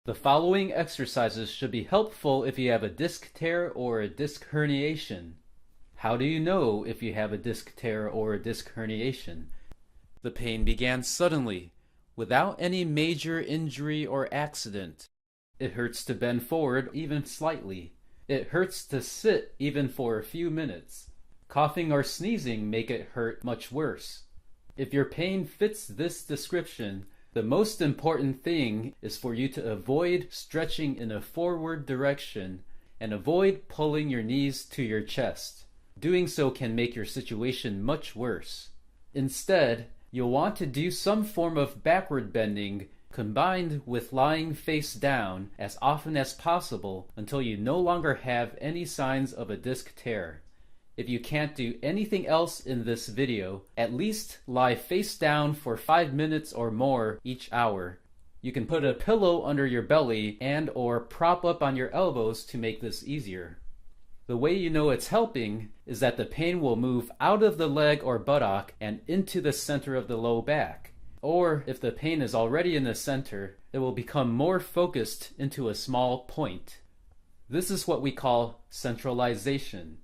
The following exercises should be helpful if you have a disc tear or a disc herniation. How do you know if you have a disc tear or a disc herniation? The pain began suddenly, without any major injury or accident. It hurts to bend forward even slightly. It hurts to sit even for a few minutes. Coughing or sneezing make it hurt much worse. If your pain fits this description, the most important thing is for you to avoid stretching in a forward direction and avoid pulling your knees to your chest. Doing so can make your situation much worse. Instead, you'll want to do some form of backward bending combined with lying face down as often as possible until you no longer have any signs of a disc tear. If you can't do anything else in this video, at least lie face down for 5 minutes or more each hour. You can put a pillow under your belly and/or prop up on your elbows to make this easier. The way you know it's helping is that the pain will move out of the leg or buttock and into the center of the low back. Or if the pain is already in the center, it will become more focused into a small point. This is what we call centralization.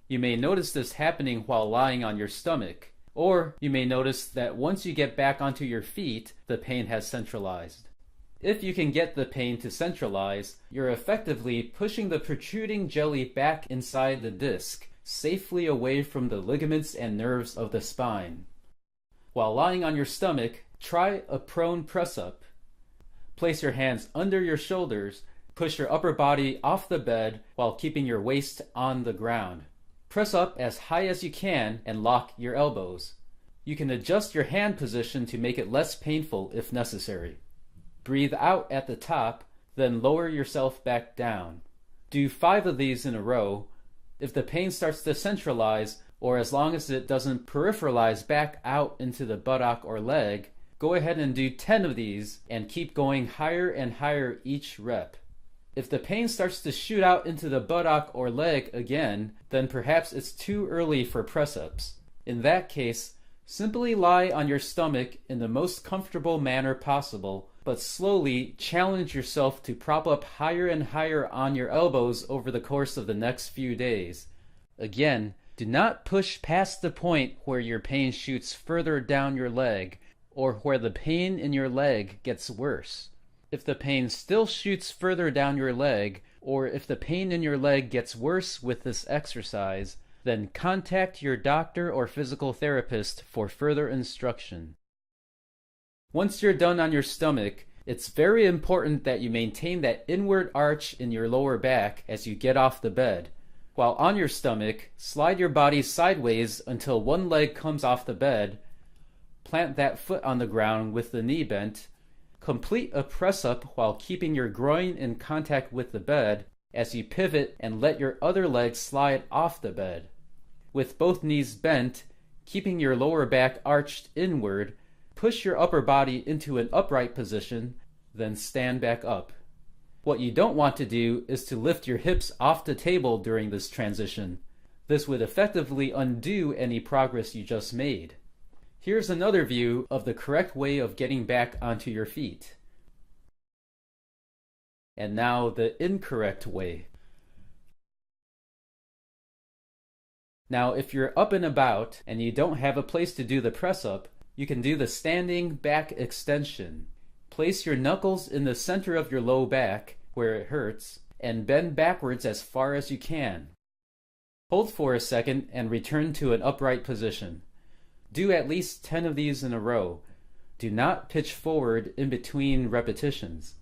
You may notice this happening while lying on your stomach, or you may notice that once you get back onto your feet, the pain has centralized. If you can get the pain to centralize, you're effectively pushing the protruding jelly back inside the disc, safely away from the ligaments and nerves of the spine. While lying on your stomach, try a prone press-up. Place your hands under your shoulders, push your upper body off the bed while keeping your waist on the ground. Press up as high as you can and lock your elbows. You can adjust your hand position to make it less painful if necessary. Breathe out at the top, then lower yourself back down. Do 5 of these in a row. If the pain starts to centralize, or as long as it doesn't peripheralize back out into the buttock or leg, go ahead and do 10 of these and keep going higher and higher each rep. If the pain starts to shoot out into the buttock or leg again, then perhaps it's too early for press-ups. In that case, simply lie on your stomach in the most comfortable manner possible, but slowly challenge yourself to prop up higher and higher on your elbows over the course of the next few days. Again, do not push past the point where your pain shoots further down your leg, or where the pain in your leg gets worse. If the pain still shoots further down your leg, or if the pain in your leg gets worse with this exercise, then contact your doctor or physical therapist for further instruction. Once you're done on your stomach, it's very important that you maintain that inward arch in your lower back as you get off the bed. While on your stomach, slide your body sideways until one leg comes off the bed. Plant that foot on the ground with the knee bent. Complete a press-up while keeping your groin in contact with the bed as you pivot and let your other leg slide off the bed. With both knees bent, keeping your lower back arched inward, push your upper body into an upright position, then stand back up. What you don't want to do is to lift your hips off the table during this transition. This would effectively undo any progress you just made. Here's another view of the correct way of getting back onto your feet. And now the incorrect way. Now if you're up and about and you don't have a place to do the press-up, you can do the standing back extension. Place your knuckles in the center of your low back, where it hurts, and bend backwards as far as you can. Hold for a second and return to an upright position. Do at least 10 of these in a row. Do not pitch forward in between repetitions.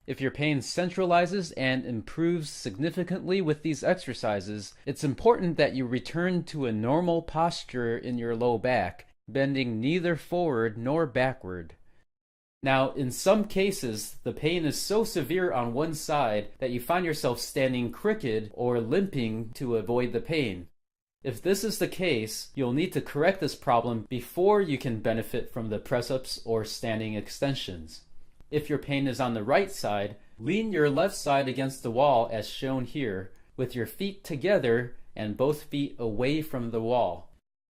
If your pain centralizes and improves significantly with these exercises, it's important that you return to a normal posture in your low back, bending neither forward nor backward. Now, in some cases, the pain is so severe on one side that you find yourself standing crooked or limping to avoid the pain. If this is the case, you'll need to correct this problem before you can benefit from the press-ups or standing extensions. If your pain is on the right side, lean your left side against the wall as shown here, with your feet together and both feet away from the wall.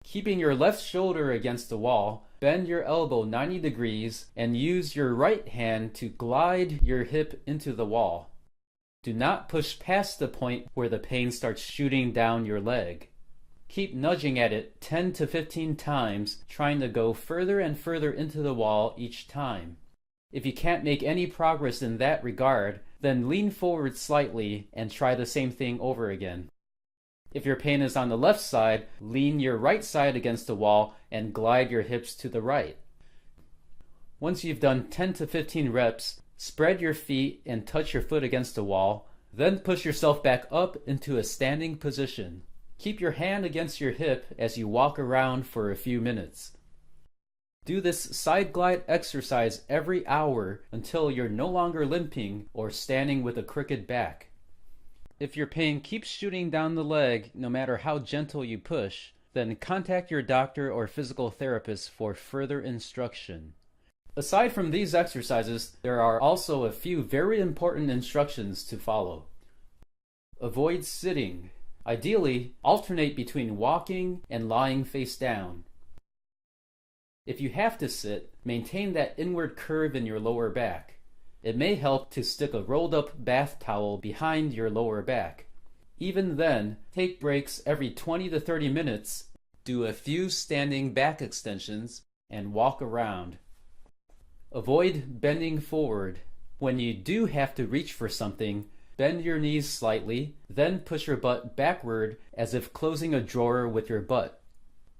Keeping your left shoulder against the wall, bend your elbow 90 degrees and use your right hand to glide your hip into the wall. Do not push past the point where the pain starts shooting down your leg. Keep nudging at it 10 to 15 times, trying to go further and further into the wall each time. If you can't make any progress in that regard, then lean forward slightly and try the same thing over again. If your pain is on the left side, lean your right side against the wall and glide your hips to the right. Once you've done 10 to 15 reps, spread your feet and touch your foot against the wall, then push yourself back up into a standing position. Keep your hand against your hip as you walk around for a few minutes. Do this side glide exercise every hour until you're no longer limping or standing with a crooked back. If your pain keeps shooting down the leg, no matter how gentle you push, then contact your doctor or physical therapist for further instruction. Aside from these exercises, there are also a few very important instructions to follow. Avoid sitting. Ideally, alternate between walking and lying face down. If you have to sit, maintain that inward curve in your lower back. It may help to stick a rolled up bath towel behind your lower back. Even then, take breaks every 20 to 30 minutes, do a few standing back extensions, and walk around. Avoid bending forward. When you do have to reach for something, bend your knees slightly, then push your butt backward as if closing a drawer with your butt.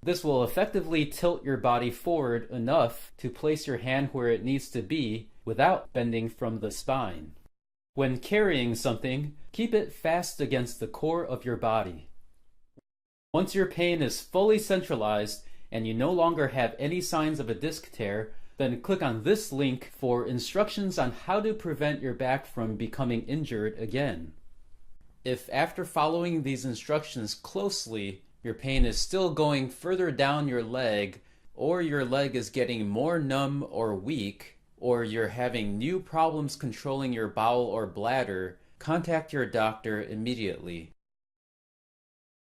This will effectively tilt your body forward enough to place your hand where it needs to be without bending from the spine. When carrying something, keep it fast against the core of your body. Once your pain is fully centralized and you no longer have any signs of a disc tear, then click on this link for instructions on how to prevent your back from becoming injured again. If after following these instructions closely, your pain is still going further down your leg, or your leg is getting more numb or weak, or you're having new problems controlling your bowel or bladder, contact your doctor immediately.